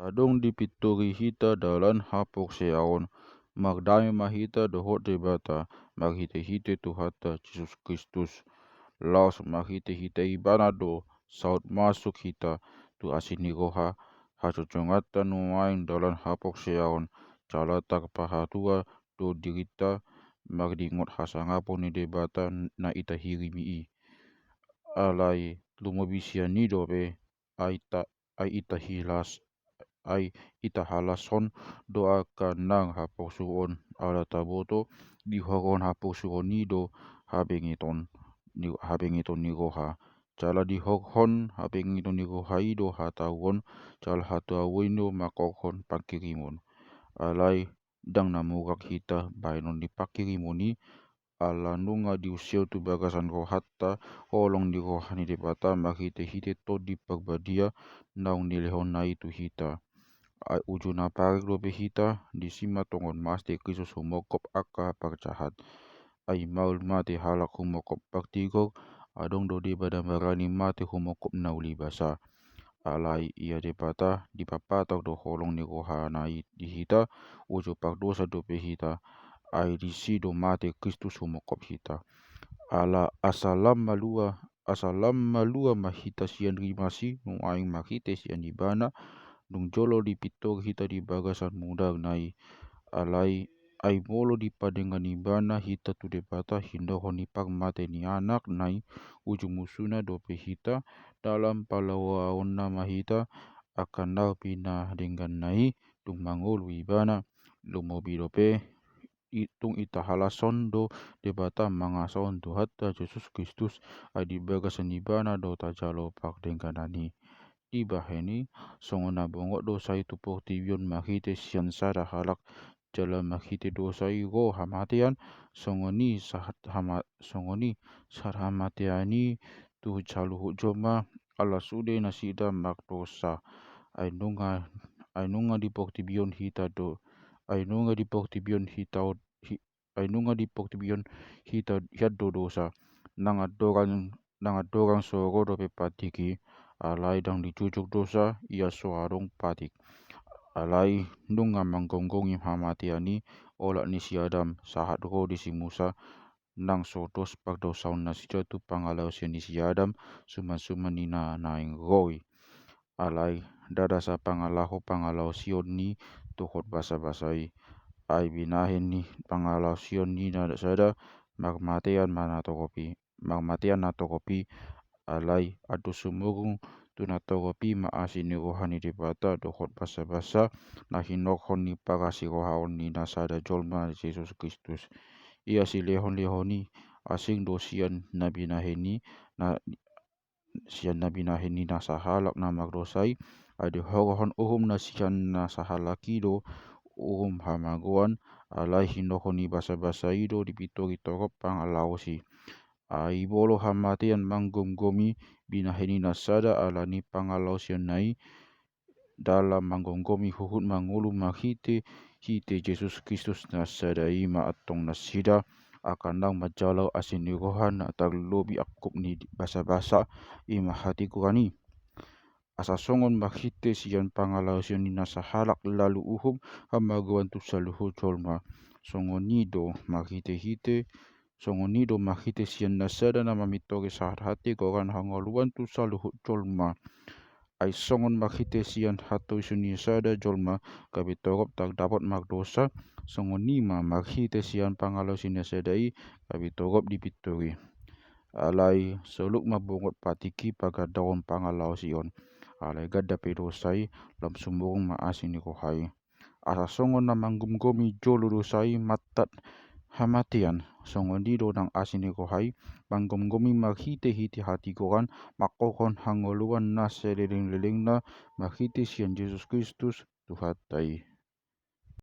Adong dipitori hita dalan hapok seaon, magdami mahita dohot debata, maghite-hite tu hata Jesus Kristus. Laos maghite-hite ibana do, saut masuk hita tu asini roha, hacocongata nuain dalan hapok seaon, calatak pahatua do dirita, magdingot hasangapon ni debata na ita hirimii. Alai lumobisia ni dobe, aita ita hilas ai ita halason doa kanang haposuon ala taboto di horon haposuon nido habengiton ni roha cala di horon habengiton ni roha ido hatawon cala hatawino makokon pakirimon alai dang namurak hita bainon di pakirimoni ala nunga di usio tu bagasan rohatta holong di rohani debata makite hite to di pagbadia naung nilehon na itu hita. Ujuna parik lobe hita di sima tongon mas de Kristus humokop aka percahat. Ai maul mate halak humokop paktigok adong do de pada marani mate humokop nauli basa. Alai ia debata di papatak do holong ni rohana di hita ujo pakdosa dobe hita. Ai di sido mate Kristus humokop hita. Ala asalam malua mahita sian rimasi nuaing mahite sian ibana dung jolo di pitor hita di bagasan muda nai alai ai molo di padengan ibana hita tu debata hindohon ni mate ni anak nai ujung musuna dope hita dalam palawa onna mahita akan nau pina dengan nai dung mangolu ibana lumobi dope itung ita halason do debata mangason do hatta Jesus Kristus adi bagasan ibana do tajalo pak dengkanani ibaheni songona bongok dosa itu portibion mahite sian sada halak jala mahite dosa igo hamatian songoni sahat hamatiani tu caluhu joma ala sude nasida mak dosa ainunga di portibion hita do ainunga di portibion hita ainunga di portibion hita hiado dosa nangadorang soro dope patiki alai dang dicucuk dosa ia soarong patik alai nunga manggonggong hamatiani olak ni si Adam sahat ro di si Musa nang sotos pak dosaun nasi tu pangalau ni si Adam suman nina naing roi alai dada sa pangalau sion ni tuhot basa-basai ai binahin ni pangalau sion ni nada sada magmatian natokopi alai adu sumurung tunatogopi maasi ni rohani debata dohot basa-basa nahinokon ni pagasi rohaon ni nasada jolma Jesus Kristus ia si lehon-lehoni asing dosian nabi naheni nasahalak na magdosai adi horohon nasian nasahalaki do hamagoan alai hinokon ni basa-basa ido dipitori torop pangalausi ai bolo hamatian manggomgomi binaheni nasada alani pangalau nai dalam manggomgomi huhut mangulu mahite hite Jesus Kristus nasada ima atong nasida akan nang majalau asini rohan atar lobi akup ni basa-basa ima hati kurani asa songon mahite sian pangalau ni nasahalak lalu hamaguan tu saluhu jolma songonido mahite songonido mahite sian nasada nama mitore sahat hati koran hangoluan tu saluhut jolma ai songon mahite sian hato isuni sada jolma kabitorop tak dapat magdosa songonima mahite sian pangalau sinasadai kabitorop dipitori alai soluk mabungot patiki pagadaon pangalau sion alai gada pedosai lam sumurung maasini kohai asa songon namanggumgomi jolo dosai matat hamatian songonido nang asini kohai manggomgomi maghite hati koran makokon hangoluan na seleleng-leleng na maghite sian Jesus Kristus tuhatai.